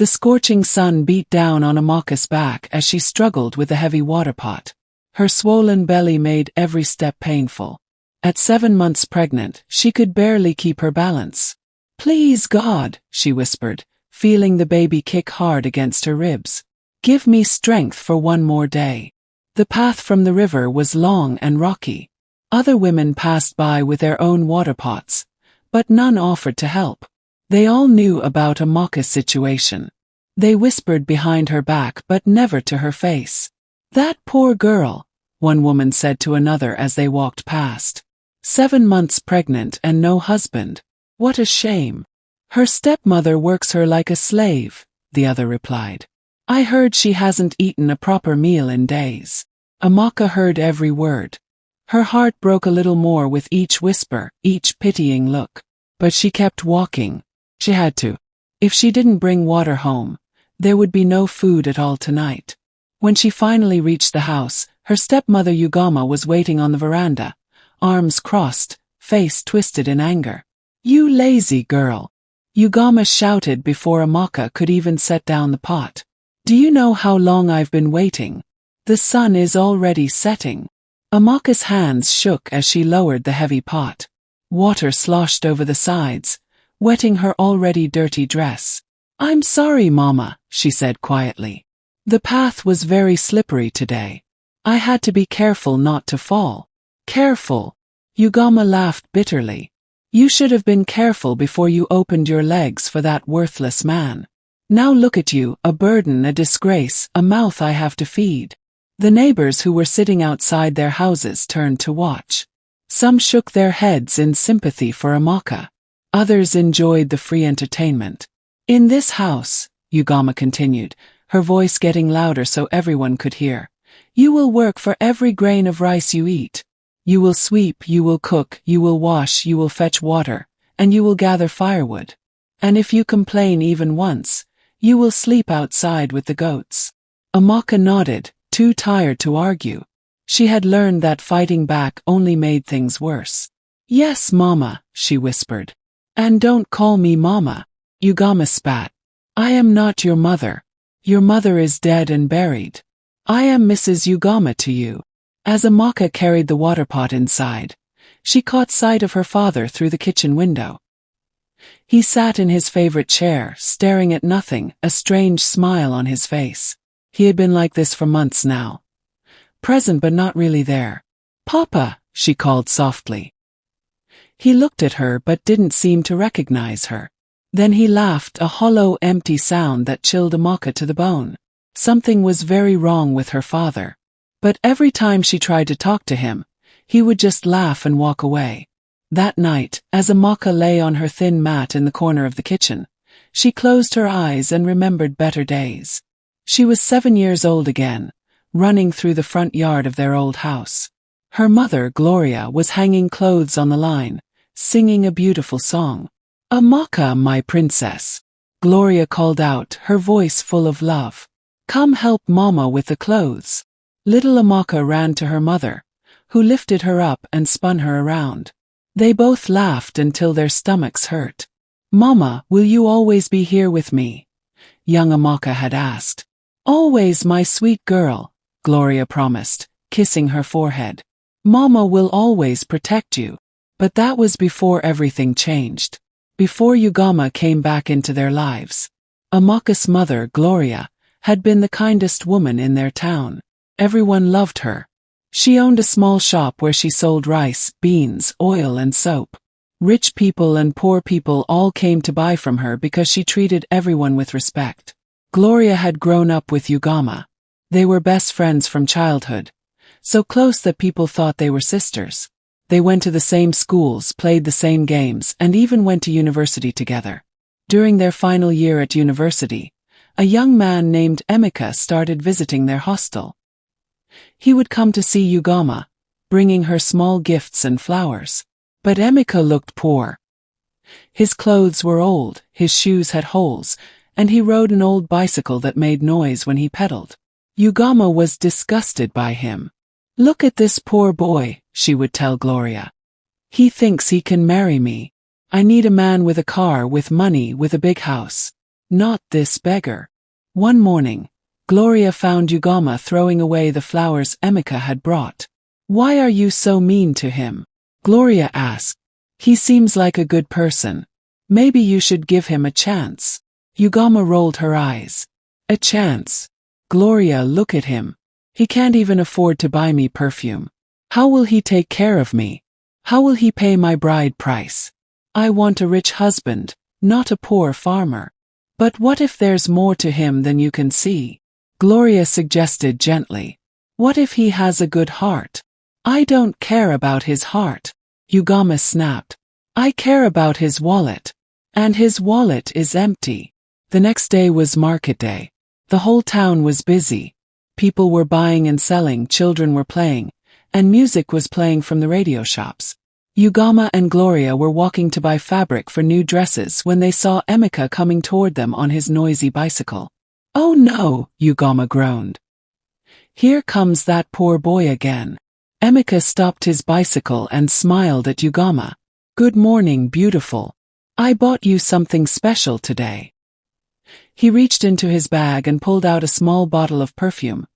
The scorching sun beat down on Amaka's back as she struggled with the heavy water pot. Her swollen belly made every step painful. At 7 months pregnant, she could barely keep her balance. "Please God," she whispered, feeling the baby kick hard against her ribs. "Give me strength for one more day." The path from the river was long and rocky. Other women passed by with their own water pots, but none offered to help. They all knew about Amaka's situation. They whispered behind her back but never to her face. "That poor girl," one woman said to another as they walked past. 7 months pregnant and no husband. "What a shame. Her stepmother works her like a slave," the other replied. "I heard she hasn't eaten a proper meal in days." Amaka heard every word. Her heart broke a little more with each whisper, each pitying look. But she kept walking. She had to. If she didn't bring water home, there would be no food at all tonight. When she finally reached the house, her stepmother Ugomma was waiting on the veranda, arms crossed, face twisted in anger. "You lazy girl!" Ugomma shouted before Amaka could even set down the pot. "Do you know how long I've been waiting? The sun is already setting." Amaka's hands shook as she lowered the heavy pot. Water sloshed over the sides, wetting her already dirty dress. "I'm sorry, Mama," she said quietly. "The path was very slippery today. I had to be careful not to fall." "Careful?" Ugomma laughed bitterly. "You should have been careful before you opened your legs for that worthless man. Now look at you, a burden, a disgrace, a mouth I have to feed." The neighbors who were sitting outside their houses turned to watch. Some shook their heads in sympathy for Amaka. Others enjoyed the free entertainment. "In this house," Ugomma continued, her voice getting louder so everyone could hear, "you will work for every grain of rice you eat. You will sweep, you will cook, you will wash, you will fetch water, and you will gather firewood. And if you complain even once, you will sleep outside with the goats." Amaka nodded, too tired to argue. She had learned that fighting back only made things worse. "Yes, Mama," she whispered. "And don't call me Mama." Ugomma spat. "I am not your mother. Your mother is dead and buried. I am Mrs. Ugomma to you." As Amaka carried the water pot inside, she caught sight of her father through the kitchen window. He sat in his favorite chair, staring at nothing, a strange smile on his face. He had been like this for months now. Present but not really there. "Papa," she called softly. He looked at her but didn't seem to recognize her. Then he laughed, a hollow, empty sound that chilled Amaka to the bone. Something was very wrong with her father. But every time she tried to talk to him, he would just laugh and walk away. That night, as Amaka lay on her thin mat in the corner of the kitchen, she closed her eyes and remembered better days. She was 7 years old again, running through the front yard of their old house. Her mother, Gloria, was hanging clothes on the line, singing a beautiful song. "Amaka, my princess," Gloria called out, her voice full of love. "Come help Mama with the clothes." Little Amaka ran to her mother, who lifted her up and spun her around. They both laughed until their stomachs hurt. "Mama, will you always be here with me?" young Amaka had asked. "Always, my sweet girl," Gloria promised, kissing her forehead. "Mama will always protect you." But that was before everything changed. Before Ugomma came back into their lives. Amaka's mother, Gloria, had been the kindest woman in their town. Everyone loved her. She owned a small shop where she sold rice, beans, oil, and soap. Rich people and poor people all came to buy from her because she treated everyone with respect. Gloria had grown up with Ugomma. They were best friends from childhood, so close that people thought they were sisters. They went to the same schools, played the same games, and even went to university together. During their final year at university, a young man named Amaka started visiting their hostel. He would come to see Ugomma, bringing her small gifts and flowers. But Amaka looked poor. His clothes were old, his shoes had holes, and he rode an old bicycle that made noise when he pedaled. Ugomma was disgusted by him. "Look at this poor boy," she would tell Gloria. "He thinks he can marry me. I need a man with a car, with money, with a big house. Not this beggar. One morning, Gloria found Ugomma throwing away the flowers Amaka had brought. Why are you so mean to him? Gloria asked. He seems like a good person. Maybe you should give him a chance. Ugomma rolled her eyes. A chance? Gloria, look at him. He can't even afford to buy me perfume. How will he take care of me? How will he pay my bride price? I want a rich husband, not a poor farmer. But what if there's more to him than you can see? Gloria suggested gently. What if he has a good heart? I don't care about his heart. Ugomma snapped. I care about his wallet. And his wallet is empty. The next day was market day. The whole town was busy. People were buying and selling, children were playing, and music was playing from the radio shops. Ugomma and Gloria were walking to buy fabric for new dresses when they saw Amaka coming toward them on his noisy bicycle. Oh no, Ugomma groaned. Here comes that poor boy again. Amaka stopped his bicycle and smiled at Ugomma. Good morning, beautiful. I bought you something special today. He reached into his bag and pulled out a small bottle of perfume,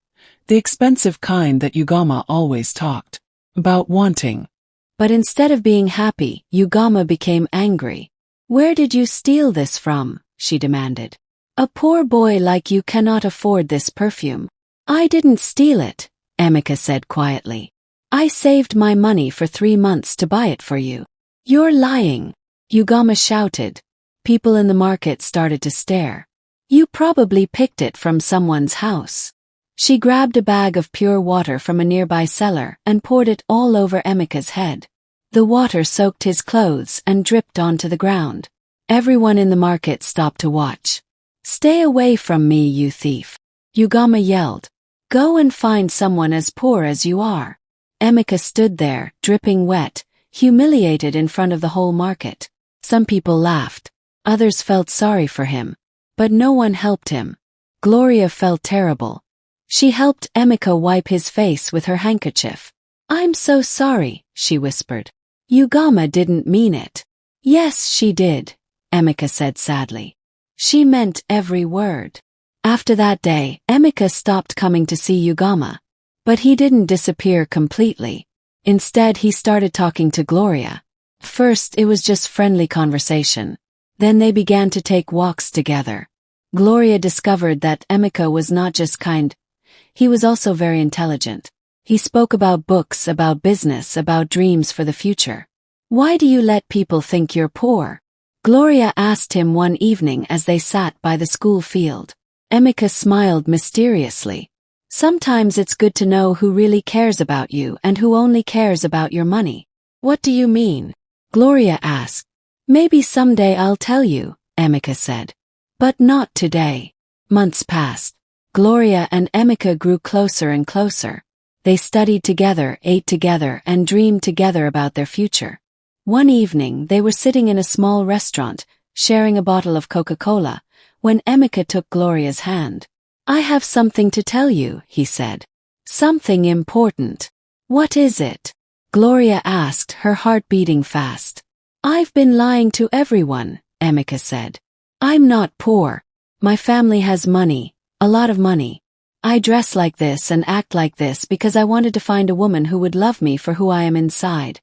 the expensive kind that Ugomma always talked about wanting. But instead of being happy, Ugomma became angry. Where did you steal this from? She demanded. A poor boy like you cannot afford this perfume. I didn't steal it, Amaka said quietly. I saved my money for 3 months to buy it for you. You're lying, Ugomma shouted. People in the market started to stare. You probably picked it from someone's house. She grabbed a bag of pure water from a nearby cellar and poured it all over Amaka's head. The water soaked his clothes and dripped onto the ground. Everyone in the market stopped to watch. Stay away from me, you thief, Ugomma yelled. Go and find someone as poor as you are. Amaka stood there, dripping wet, humiliated in front of the whole market. Some people laughed. Others felt sorry for him. But no one helped him. Gloria felt terrible. She helped Amaka wipe his face with her handkerchief. I'm so sorry, she whispered. Ugomma didn't mean it. Yes, she did, Amaka said sadly. She meant every word. After that day, Amaka stopped coming to see Ugomma. But he didn't disappear completely. Instead, he started talking to Gloria. First, it was just friendly conversation. Then they began to take walks together. Gloria discovered that Amaka was not just kind. He was also very intelligent. He spoke about books, about business, about dreams for the future. Why do you let people think you're poor? Gloria asked him one evening as they sat by the school field. Amaka smiled mysteriously. Sometimes it's good to know who really cares about you and who only cares about your money. What do you mean? Gloria asked. Maybe someday I'll tell you, Amaka said. But not today. Months passed. Gloria and Amaka grew closer and closer. They studied together, ate together, and dreamed together about their future. One evening, they were sitting in a small restaurant, sharing a bottle of Coca-Cola, when Amaka took Gloria's hand. I have something to tell you, he said. Something important. What is it? Gloria asked, her heart beating fast. I've been lying to everyone, Amaka said. I'm not poor. My family has money, a lot of money. I dress like this and act like this because I wanted to find a woman who would love me for who I am inside,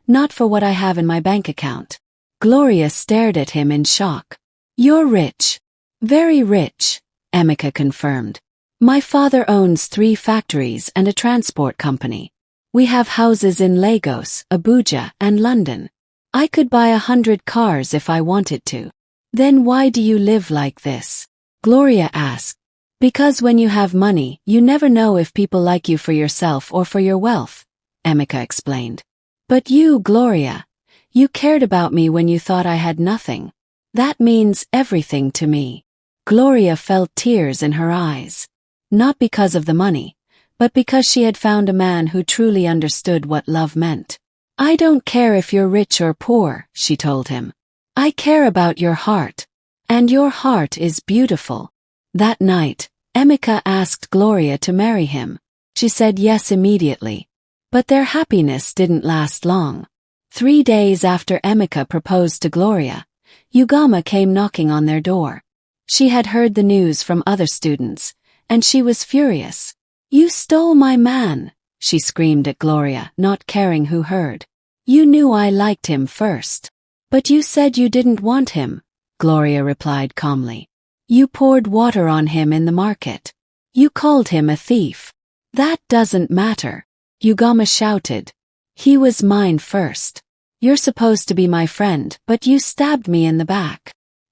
not for what I have in my bank account. Gloria stared at him in shock. You're rich. Very rich, Amaka confirmed. My father owns 3 factories and a transport company. We have houses in Lagos, Abuja, and London. I could buy 100 cars if I wanted to. Then why do you live like this? Gloria asked. Because when you have money, you never know if people like you for yourself or for your wealth, Amaka explained. But you, Gloria, you cared about me when you thought I had nothing. That means everything to me. Gloria felt tears in her eyes. Not because of the money, but because she had found a man who truly understood what love meant. I don't care if you're rich or poor, she told him. I care about your heart. And your heart is beautiful. That night, Amaka asked Gloria to marry him. She said yes immediately. But their happiness didn't last long. 3 days after Amaka proposed to Gloria, Ugomma came knocking on their door. She had heard the news from other students, and she was furious. "You stole my man," she screamed at Gloria, not caring who heard. "You knew I liked him first." "But you said you didn't want him," Gloria replied calmly. "You poured water on him in the market. You called him a thief." "That doesn't matter," Ugomma shouted. "He was mine first. You're supposed to be my friend, but you stabbed me in the back."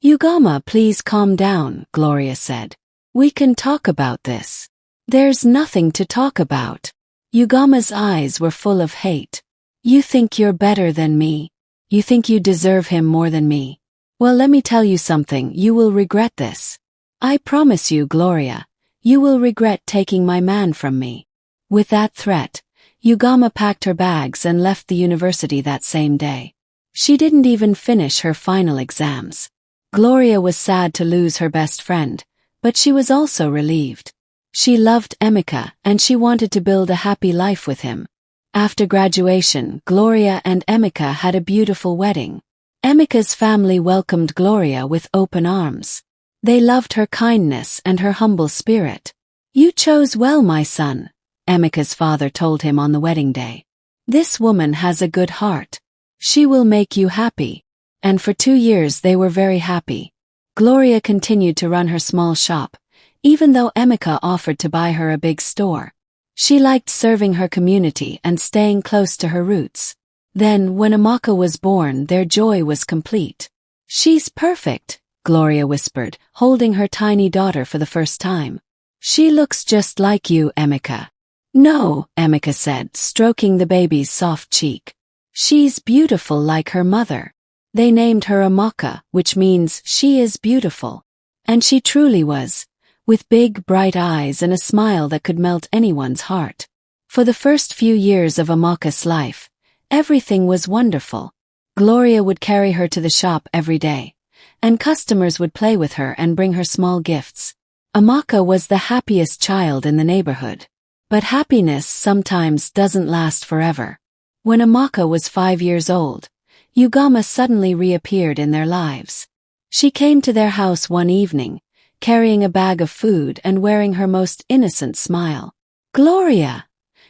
"Ugomma, please calm down," Gloria said. "We can talk about this." "There's nothing to talk about." Ugomma's eyes were full of hate. "You think you're better than me? You think you deserve him more than me? Well, let me tell you something, you will regret this. I promise you, Gloria, you will regret taking my man from me." With that threat, Ugomma packed her bags and left the university that same day. She didn't even finish her final exams. Gloria was sad to lose her best friend, but she was also relieved. She loved Amaka, and she wanted to build a happy life with him. After graduation, Gloria and Amaka had a beautiful wedding. Amaka's family welcomed Gloria with open arms. They loved her kindness and her humble spirit. "You chose well, my son," Amaka's father told him on the wedding day. "This woman has a good heart. She will make you happy." And for 2 years they were very happy. Gloria continued to run her small shop, even though Amaka offered to buy her a big store. She liked serving her community and staying close to her roots. Then, when Amaka was born, their joy was complete. "She's perfect," Gloria whispered, holding her tiny daughter for the first time. "She looks just like you, Amaka." "No," Amaka said, stroking the baby's soft cheek. "She's beautiful like her mother." They named her Amaka, which means she is beautiful. And she truly was, with big, bright eyes and a smile that could melt anyone's heart. For the first few years of Amaka's life, everything was wonderful. Gloria would carry her to the shop every day, and customers would play with her and bring her small gifts. Amaka was the happiest child in the neighborhood. But happiness sometimes doesn't last forever. When Amaka was 5 years old, Ugomma suddenly reappeared in their lives. She came to their house one evening, carrying a bag of food and wearing her most innocent smile. "Gloria!"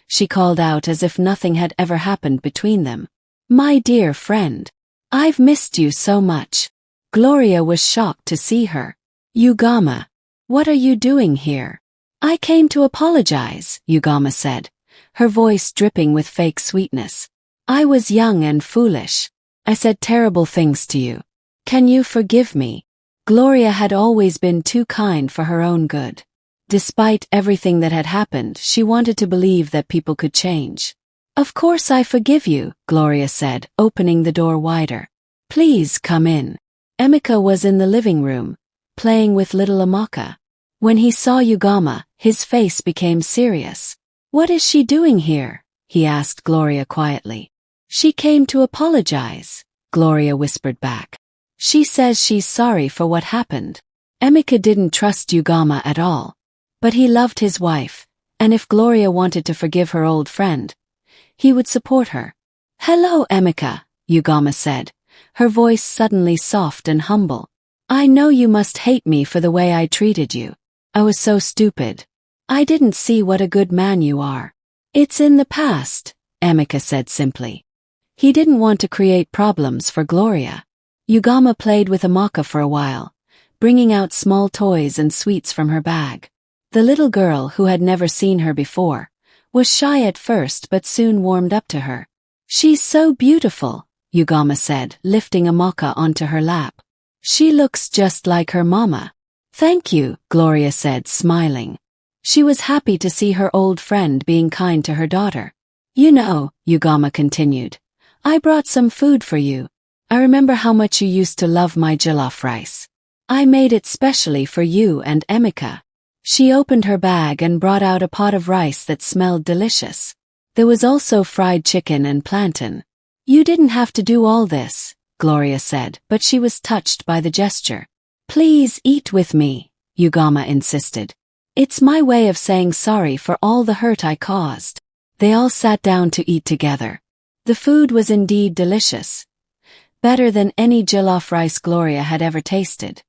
she called out as if nothing had ever happened between them. "My dear friend, I've missed you so much." Gloria was shocked to see her. "Ugomma, what are you doing here?" "I came to apologize," Ugomma said, her voice dripping with fake sweetness. "I was young and foolish. I said terrible things to you. Can you forgive me?" Gloria had always been too kind for her own good. Despite everything that had happened, she wanted to believe that people could change. "Of course I forgive you," Gloria said, opening the door wider. "Please come in." Amaka was in the living room, playing with little Amaka. When he saw Ugomma, his face became serious. "What is she doing here?" he asked Gloria quietly. "She came to apologize," Gloria whispered back. "She says she's sorry for what happened." Amaka didn't trust Ugomma at all. But he loved his wife, and if Gloria wanted to forgive her old friend, he would support her. "Hello, Amaka," Ugomma said, her voice suddenly soft and humble. "I know you must hate me for the way I treated you. I was so stupid. I didn't see what a good man you are." "It's in the past," Amaka said simply. He didn't want to create problems for Gloria. Ugomma played with Amaka for a while, bringing out small toys and sweets from her bag. The little girl, who had never seen her before, was shy at first but soon warmed up to her. "She's so beautiful," Ugomma said, lifting Amaka onto her lap. "She looks just like her mama." "Thank you," Gloria said, smiling. She was happy to see her old friend being kind to her daughter. "You know," Ugomma continued, "I brought some food for you. I remember how much you used to love my jollof rice. I made it specially for you and Amaka." She opened her bag and brought out a pot of rice that smelled delicious. There was also fried chicken and plantain. "You didn't have to do all this," Gloria said, but she was touched by the gesture. "Please eat with me," Ugomma insisted. "It's my way of saying sorry for all the hurt I caused." They all sat down to eat together. The food was indeed delicious. Better than any jollof rice Gloria had ever tasted.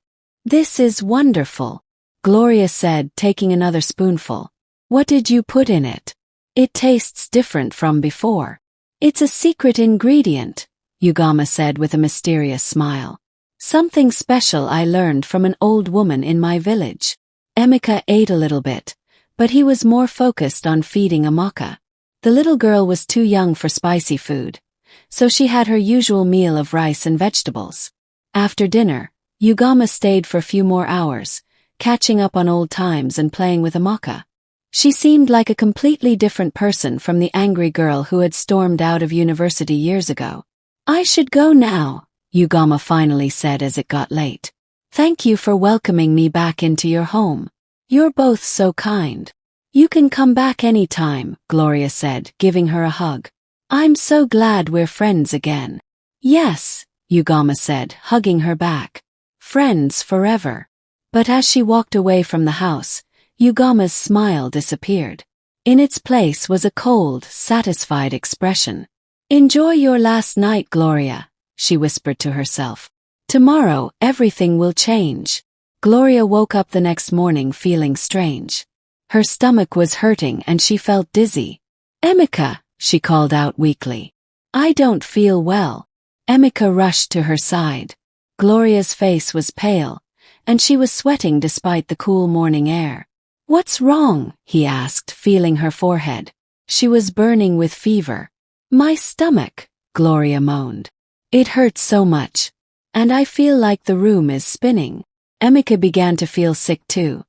This is wonderful, Gloria said, taking another spoonful. What did you put in it? It tastes different from before. It's a secret ingredient, Ugomma said with a mysterious smile. Something special I learned from an old woman in my village. Amaka ate a little bit, but he was more focused on feeding Amaka. The little girl was too young for spicy food, so she had her usual meal of rice and vegetables. After dinner, Ugomma stayed for a few more hours, catching up on old times and playing with Amaka. She seemed like a completely different person from the angry girl who had stormed out of university years ago. I should go now, Ugomma finally said as it got late. Thank you for welcoming me back into your home. You're both so kind. You can come back any time, Gloria said, giving her a hug. I'm so glad we're friends again. Yes, Ugomma said, hugging her back. Friends forever. But as she walked away from the house, Ugomma's smile disappeared. In its place was a cold, satisfied expression. Enjoy your last night, Gloria, she whispered to herself. Tomorrow, everything will change. Gloria woke up the next morning feeling strange. Her stomach was hurting and she felt dizzy. Amaka, she called out weakly. I don't feel well. Amaka rushed to her side. Gloria's face was pale, and she was sweating despite the cool morning air. What's wrong? He asked, feeling her forehead. She was burning with fever. My stomach, Gloria moaned. It hurts so much. And I feel like the room is spinning. Amaka began to feel sick too.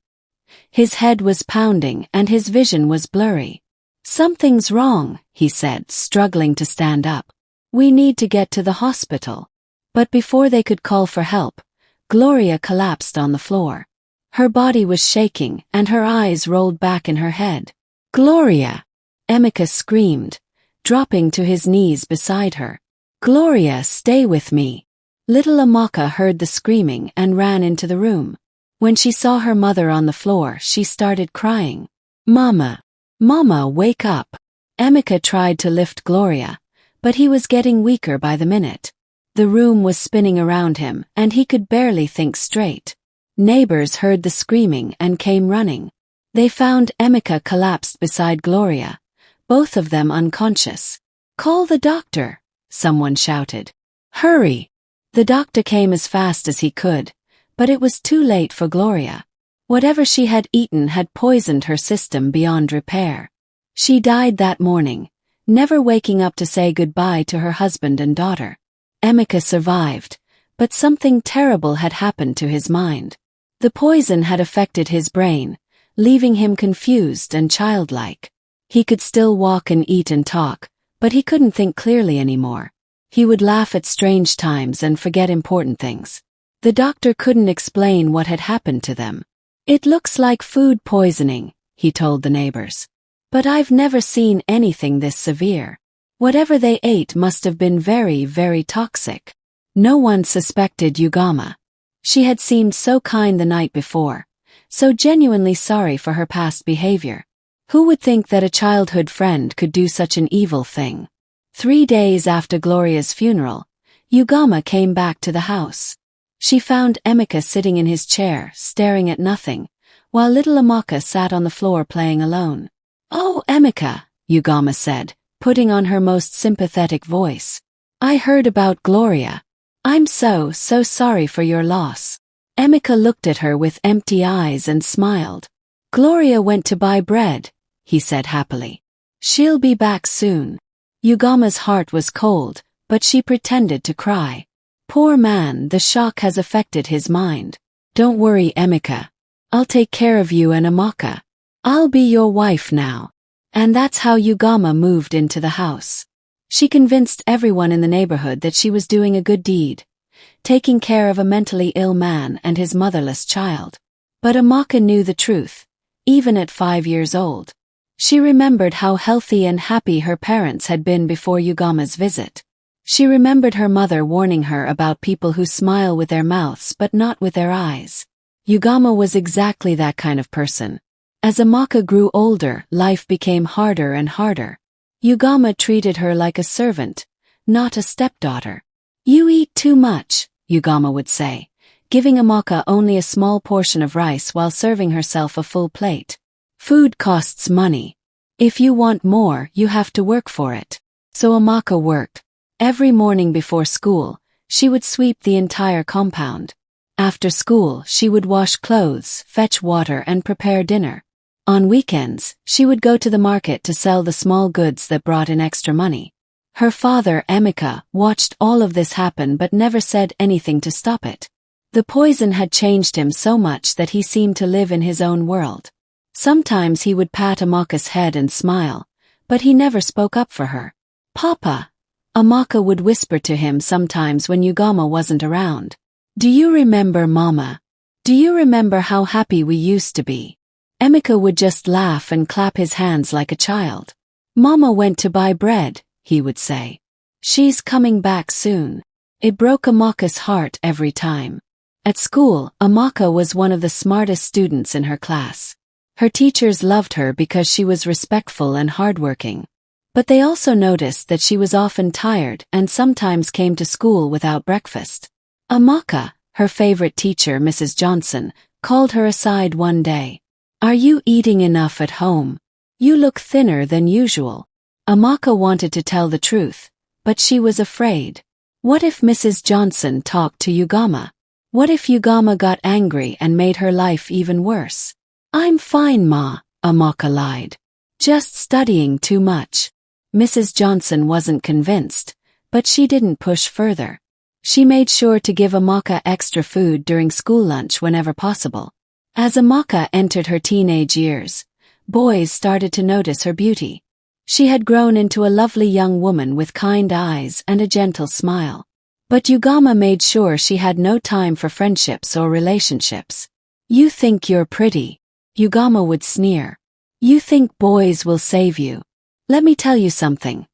His head was pounding and his vision was blurry. Something's wrong, he said, struggling to stand up. We need to get to the hospital. But before they could call for help, Gloria collapsed on the floor. Her body was shaking and her eyes rolled back in her head. Gloria! Amaka screamed, dropping to his knees beside her. Gloria, stay with me. Little Amaka heard the screaming and ran into the room. When she saw her mother on the floor, she started crying. Mama! Mama, wake up! Amaka tried to lift Gloria, but he was getting weaker by the minute. The room was spinning around him and he could barely think straight. Neighbors heard the screaming and came running. They found Amaka collapsed beside Gloria, both of them unconscious. Call the doctor, someone shouted. Hurry! The doctor came as fast as he could, but it was too late for Gloria. Whatever she had eaten had poisoned her system beyond repair. She died that morning, never waking up to say goodbye to her husband and daughter. Amaka survived, but something terrible had happened to his mind. The poison had affected his brain, leaving him confused and childlike. He could still walk and eat and talk, but he couldn't think clearly anymore. He would laugh at strange times and forget important things. The doctor couldn't explain what had happened to them. It looks like food poisoning, he told the neighbors. But I've never seen anything this severe. Whatever they ate must have been very, very toxic. No one suspected Ugomma. She had seemed so kind the night before, so genuinely sorry for her past behavior. Who would think that a childhood friend could do such an evil thing? 3 days after Gloria's funeral, Ugomma came back to the house. She found Amaka sitting in his chair, staring at nothing, while little Amaka sat on the floor playing alone. Oh, Amaka, Ugomma said, putting on her most sympathetic voice. I heard about Gloria. I'm so sorry for your loss. Amaka looked at her with empty eyes and smiled. Gloria went to buy bread, he said happily. She'll be back soon. Ugomma's heart was cold, but she pretended to cry. Poor man, the shock has affected his mind. Don't worry, Amaka. I'll take care of you and Amaka. I'll be your wife now. And that's how Ugomma moved into the house. She convinced everyone in the neighborhood that she was doing a good deed, taking care of a mentally ill man and his motherless child. But Amaka knew the truth, even at 5 years old. She remembered how healthy and happy her parents had been before Ugomma's visit. She remembered her mother warning her about people who smile with their mouths but not with their eyes. Ugomma was exactly that kind of person. As Amaka grew older, life became harder and harder. Ugomma treated her like a servant, not a stepdaughter. You eat too much, Ugomma would say, giving Amaka only a small portion of rice while serving herself a full plate. Food costs money. If you want more, you have to work for it. So Amaka worked. Every morning before school, she would sweep the entire compound. After school, she would wash clothes, fetch water, and prepare dinner. On weekends, she would go to the market to sell the small goods that brought in extra money. Her father, Amaka, watched all of this happen but never said anything to stop it. The poison had changed him so much that he seemed to live in his own world. Sometimes he would pat Amaka's head and smile, but he never spoke up for her. "Papa," Amaka would whisper to him sometimes when Ugomma wasn't around. "Do you remember Mama? Do you remember how happy we used to be?" Amaka would just laugh and clap his hands like a child. "Mama went to buy bread," he would say. "She's coming back soon." It broke Amaka's heart every time. At school, Amaka was one of the smartest students in her class. Her teachers loved her because she was respectful and hardworking. But they also noticed that she was often tired and sometimes came to school without breakfast. Amaka, her favorite teacher, Mrs. Johnson, called her aside one day. "Are you eating enough at home? You look thinner than usual." Amaka wanted to tell the truth, but she was afraid. What if Mrs. Johnson talked to Ugomma? What if Ugomma got angry and made her life even worse? "I'm fine, Ma," Amaka lied. "Just studying too much." Mrs. Johnson wasn't convinced, but she didn't push further. She made sure to give Amaka extra food during school lunch whenever possible. As Amaka entered her teenage years, boys started to notice her beauty. She had grown into a lovely young woman with kind eyes and a gentle smile. But Ugomma made sure she had no time for friendships or relationships. "You think you're pretty," Ugomma would sneer. "You think boys will save you. Let me tell you something.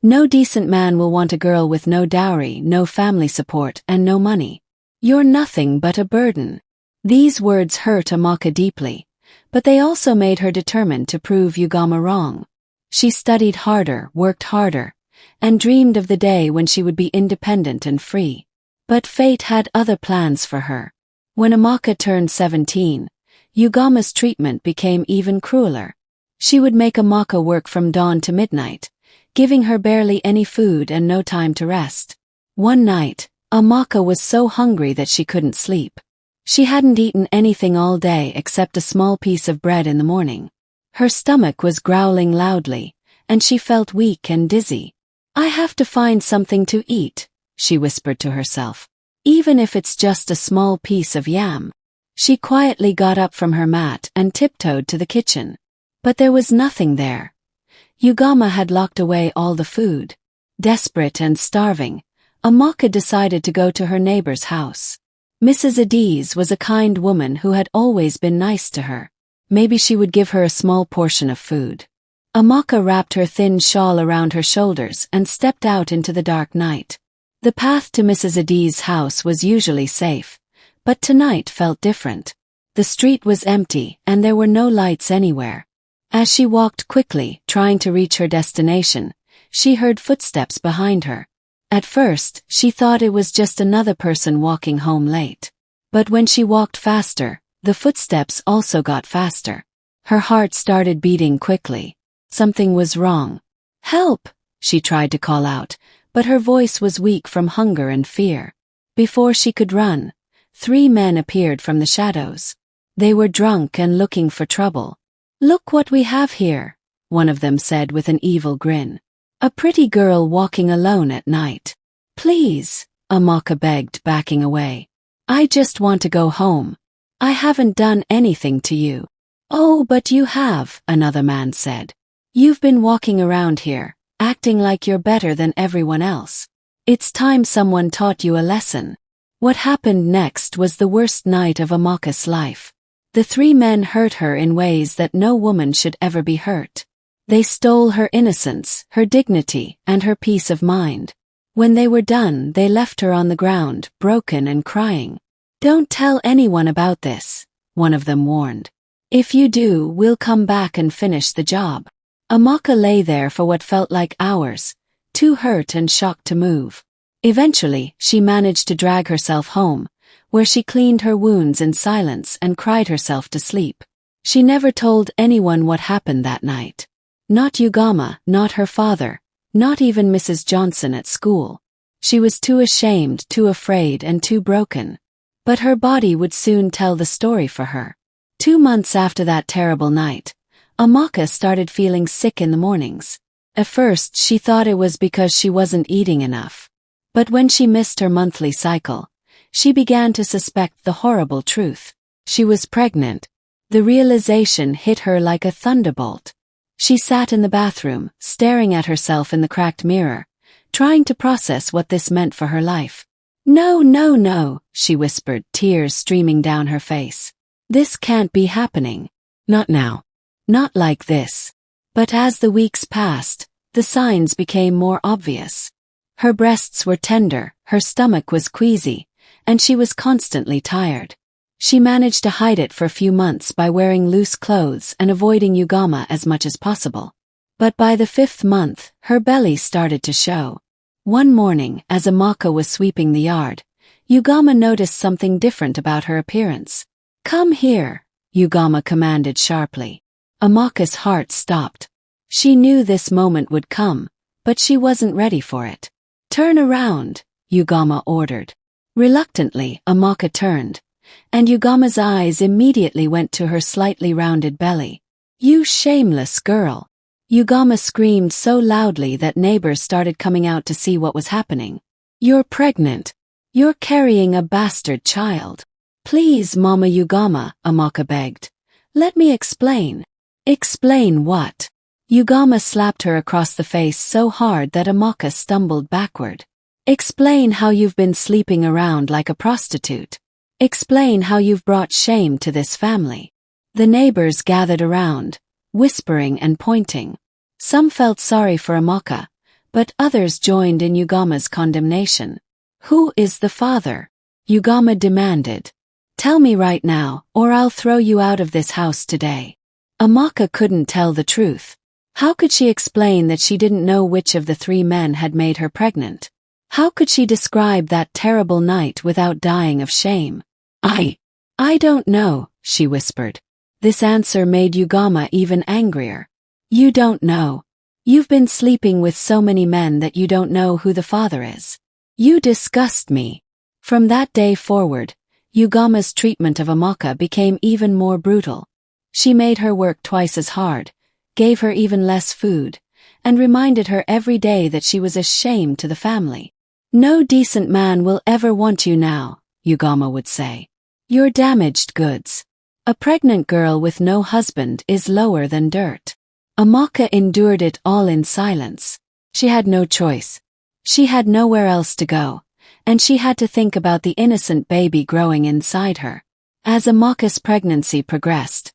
No decent man will want a girl with no dowry, no family support, and no money. You're nothing but a burden." These words hurt Amaka deeply, but they also made her determined to prove Ugomma wrong. She studied harder, worked harder, and dreamed of the day when she would be independent and free. But fate had other plans for her. When Amaka turned 17, Ugomma's treatment became even crueler. She would make Amaka work from dawn to midnight, giving her barely any food and no time to rest. One night, Amaka was so hungry that she couldn't sleep. She hadn't eaten anything all day except a small piece of bread in the morning. Her stomach was growling loudly, and she felt weak and dizzy. "I have to find something to eat," she whispered to herself. "Even if it's just a small piece of yam." She quietly got up from her mat and tiptoed to the kitchen. But there was nothing there. Ugomma had locked away all the food. Desperate and starving, Amaka decided to go to her neighbor's house. Mrs. Adiz was a kind woman who had always been nice to her. Maybe she would give her a small portion of food. Amaka wrapped her thin shawl around her shoulders and stepped out into the dark night. The path to Mrs. Adiz's house was usually safe, but tonight felt different. The street was empty and there were no lights anywhere. As she walked quickly, trying to reach her destination, she heard footsteps behind her. At first, she thought it was just another person walking home late. But when she walked faster, the footsteps also got faster. Her heart started beating quickly. Something was wrong. "Help!" she tried to call out, but her voice was weak from hunger and fear. Before she could run, 3 men appeared from the shadows. They were drunk and looking for trouble. "Look what we have here," one of them said with an evil grin. "A pretty girl walking alone at night." "Please," Amaka begged, backing away. "I just want to go home. I haven't done anything to you." "Oh, but you have," another man said. "You've been walking around here, acting like you're better than everyone else. It's time someone taught you a lesson." What happened next was the worst night of Amaka's life. The 3 men hurt her in ways that no woman should ever be hurt. They stole her innocence, her dignity, and her peace of mind. When they were done, they left her on the ground, broken and crying. "Don't tell anyone about this," one of them warned. "If you do, we'll come back and finish the job." Amaka lay there for what felt like hours, too hurt and shocked to move. Eventually, she managed to drag herself home, where she cleaned her wounds in silence and cried herself to sleep. She never told anyone what happened that night. Not Ugomma, not her father, not even Mrs. Johnson at school. She was too ashamed, too afraid, and too broken. But her body would soon tell the story for her. 2 months after that terrible night, Amaka started feeling sick in the mornings. At first she thought it was because she wasn't eating enough. But when she missed her monthly cycle, she began to suspect the horrible truth. She was pregnant. The realization hit her like a thunderbolt. She sat in the bathroom, staring at herself in the cracked mirror, trying to process what this meant for her life. "No, no, no," she whispered, tears streaming down her face. "This can't be happening. Not now. Not like this." But as the weeks passed, the signs became more obvious. Her breasts were tender, her stomach was queasy, and she was constantly tired. She managed to hide it for a few months by wearing loose clothes and avoiding Ugomma as much as possible. But by the 5th month, her belly started to show. One morning, as Amaka was sweeping the yard, Ugomma noticed something different about her appearance. "Come here," Ugomma commanded sharply. Amaka's heart stopped. She knew this moment would come, but she wasn't ready for it. "Turn around," Ugomma ordered. Reluctantly, Amaka turned, and Ugomma's eyes immediately went to her slightly rounded belly. "You shameless girl!" Ugomma screamed so loudly that neighbors started coming out to see what was happening. "You're pregnant. You're carrying a bastard child." "Please, Mama Ugomma," Amaka begged. "Let me explain." "Explain what?" Ugomma slapped her across the face so hard that Amaka stumbled backward. "Explain how you've been sleeping around like a prostitute. Explain how you've brought shame to this family." The neighbors gathered around, whispering and pointing. Some felt sorry for Amaka, but others joined in Ugomma's condemnation. "Who is the father?" Ugomma demanded. "Tell me right now, or I'll throw you out of this house today." Amaka couldn't tell the truth. How could she explain that she didn't know which of the 3 men had made her pregnant? How could she describe that terrible night without dying of shame? I don't know," she whispered. This answer made Ugomma even angrier. "You don't know. You've been sleeping with so many men that you don't know who the father is. You disgust me." From that day forward, Ugomma's treatment of Amaka became even more brutal. She made her work twice as hard, gave her even less food, and reminded her every day that she was a shame to the family. "No decent man will ever want you now," Ugomma would say. "You're damaged goods. A pregnant girl with no husband is lower than dirt." Amaka endured it all in silence. She had no choice. She had nowhere else to go, and she had to think about the innocent baby growing inside her. As Amaka's pregnancy progressed,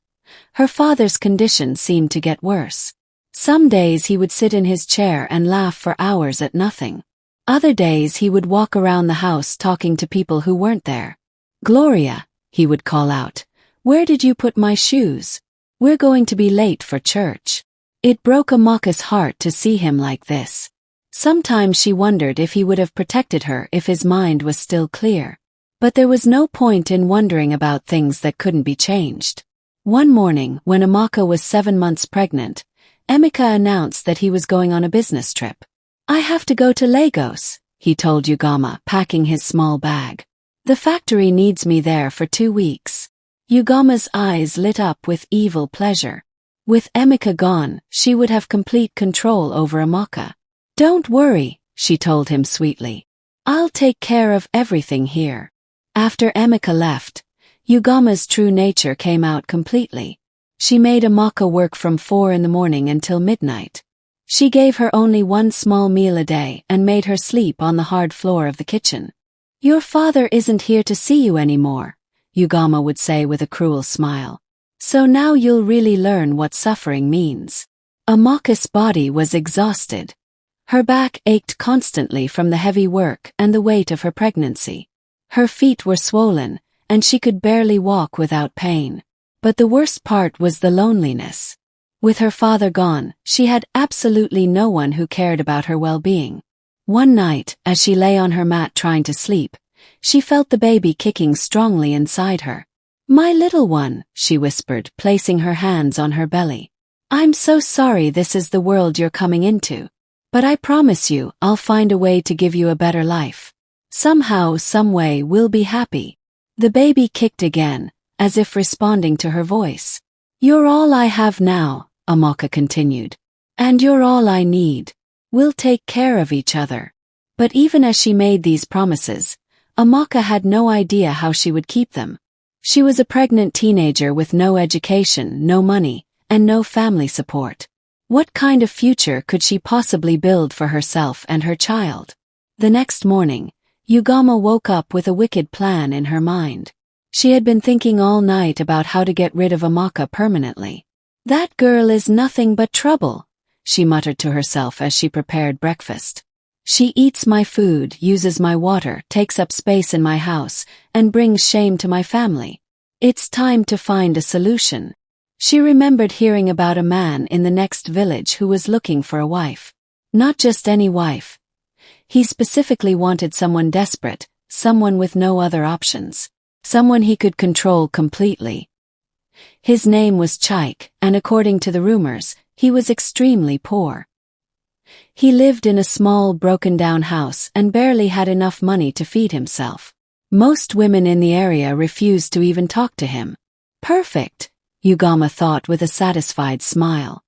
her father's condition seemed to get worse. Some days he would sit in his chair and laugh for hours at nothing. Other days he would walk around the house talking to people who weren't there. "Gloria," he would call out, "where did you put my shoes? We're going to be late for church." It broke Amaka's heart to see him like this. Sometimes she wondered if he would have protected her if his mind was still clear. But there was no point in wondering about things that couldn't be changed. One morning, when Amaka was 7 months pregnant, Amaka announced that he was going on a business trip. "I have to go to Lagos," he told Ugomma, packing his small bag. "The factory needs me there for 2 weeks." Ugomma's eyes lit up with evil pleasure. With Amaka gone, she would have complete control over Amaka. "Don't worry," she told him sweetly. "I'll take care of everything here." After Amaka left, Ugomma's true nature came out completely. She made Amaka work from 4 in the morning until midnight. She gave her only 1 small meal a day and made her sleep on the hard floor of the kitchen. "Your father isn't here to see you anymore," Ugomma would say with a cruel smile. "So now you'll really learn what suffering means." Amaka's body was exhausted. Her back ached constantly from the heavy work and the weight of her pregnancy. Her feet were swollen, and she could barely walk without pain. But the worst part was the loneliness. With her father gone, she had absolutely no one who cared about her well-being. One night, as she lay on her mat trying to sleep, She felt the baby kicking strongly inside her. "My little one," she whispered, placing her hands on her belly. "I'm so sorry this is the world you're coming into. But I promise you, I'll find a way to give you a better life. Somehow, some way, we'll be happy." The baby kicked again, as if responding to her voice. "You're all I have now," Amaka continued. "And you're all I need. We'll take care of each other." But even as she made these promises, Amaka had no idea how she would keep them. She was a pregnant teenager with no education, no money, and no family support. What kind of future could she possibly build for herself and her child? The next morning, Ugomma woke up with a wicked plan in her mind. She had been thinking all night about how to get rid of Amaka permanently. "That girl is nothing but trouble," she muttered to herself as she prepared breakfast. "She eats my food, uses my water, takes up space in my house, and brings shame to my family. It's time to find a solution." She remembered hearing about a man in the next village who was looking for a wife. Not just any wife. He specifically wanted someone desperate, someone with no other options. Someone he could control completely. His name was Chaik, and according to the rumors, he was extremely poor. He lived in a small, broken-down house and barely had enough money to feed himself. Most women in the area refused to even talk to him. "Perfect," Ugomma thought with a satisfied smile.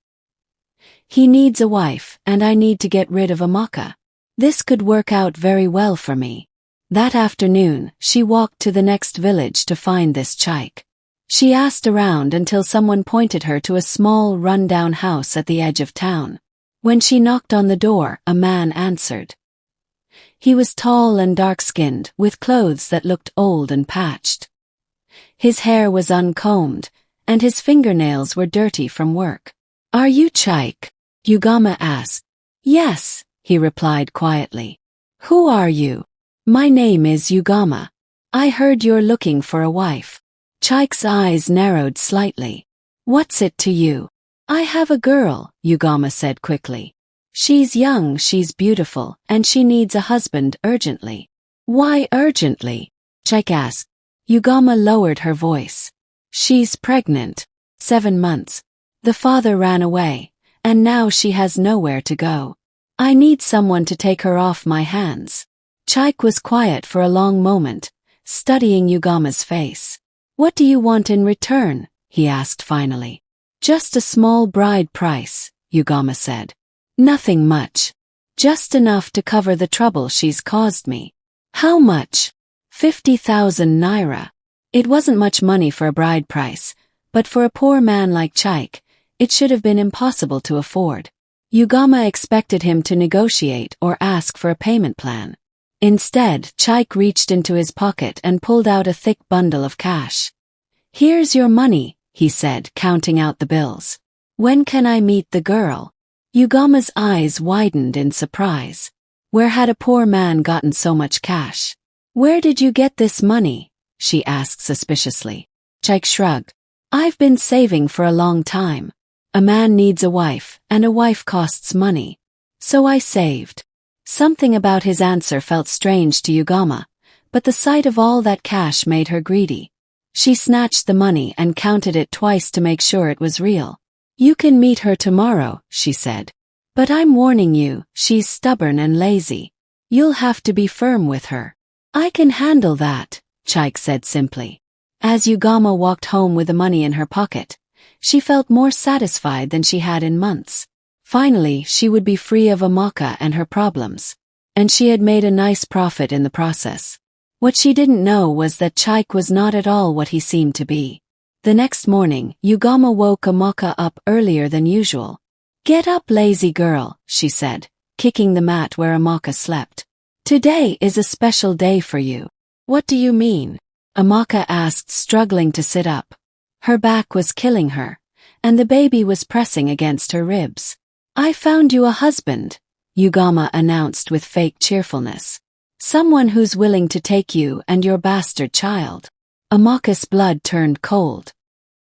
"He needs a wife, and I need to get rid of Amaka. This could work out very well for me." That afternoon, she walked to the next village to find this Chaik. She asked around until someone pointed her to a small, run-down house at the edge of town. When she knocked on the door, a man answered. He was tall and dark-skinned, with clothes that looked old and patched. His hair was uncombed, and his fingernails were dirty from work. "Are you Chaik?" Ugomma asked. "Yes," he replied quietly. "Who are you?" "My name is Ugomma. I heard you're looking for a wife." Chaik's eyes narrowed slightly. "What's it to you?" "I have a girl," Ugomma said quickly. "She's young, she's beautiful, and she needs a husband urgently." "Why urgently?" Chaik asked. Ugomma lowered her voice. "She's pregnant. 7 months. The father ran away, and now she has nowhere to go. I need someone to take her off my hands." Chaik was quiet for a long moment, studying Ugomma's face. "What do you want in return?" he asked finally. "Just a small bride price," Ugomma said. "Nothing much. Just enough to cover the trouble she's caused me." "How much?" 50,000 naira. It wasn't much money for a bride price, but for a poor man like Chaik, it should have been impossible to afford. Ugomma expected him to negotiate or ask for a payment plan. Instead, Chaik reached into his pocket and pulled out a thick bundle of cash. "Here's your money," he said, counting out the bills. "When can I meet the girl?" Ugomma's eyes widened in surprise. Where had a poor man gotten so much cash? "Where did you get this money?" she asked suspiciously. Chaik shrugged. "I've been saving for a long time. A man needs a wife, and a wife costs money. So I saved." Something about his answer felt strange to Ugomma, but the sight of all that cash made her greedy. She snatched the money and counted it twice to make sure it was real. "You can meet her tomorrow," she said. "But I'm warning you, she's stubborn and lazy. You'll have to be firm with her." "I can handle that," Chaik said simply. As Ugomma walked home with the money in her pocket, she felt more satisfied than she had in months. Finally, she would be free of Amaka and her problems. And she had made a nice profit in the process. What she didn't know was that Chaik was not at all what he seemed to be. The next morning, Ugomma woke Amaka up earlier than usual. "Get up, lazy girl," she said, kicking the mat where Amaka slept. "Today is a special day for you." "What do you mean?" Amaka asked, struggling to sit up. Her back was killing her, and the baby was pressing against her ribs. "I found you a husband," Ugomma announced with fake cheerfulness. "Someone who's willing to take you and your bastard child." Amaka's blood turned cold.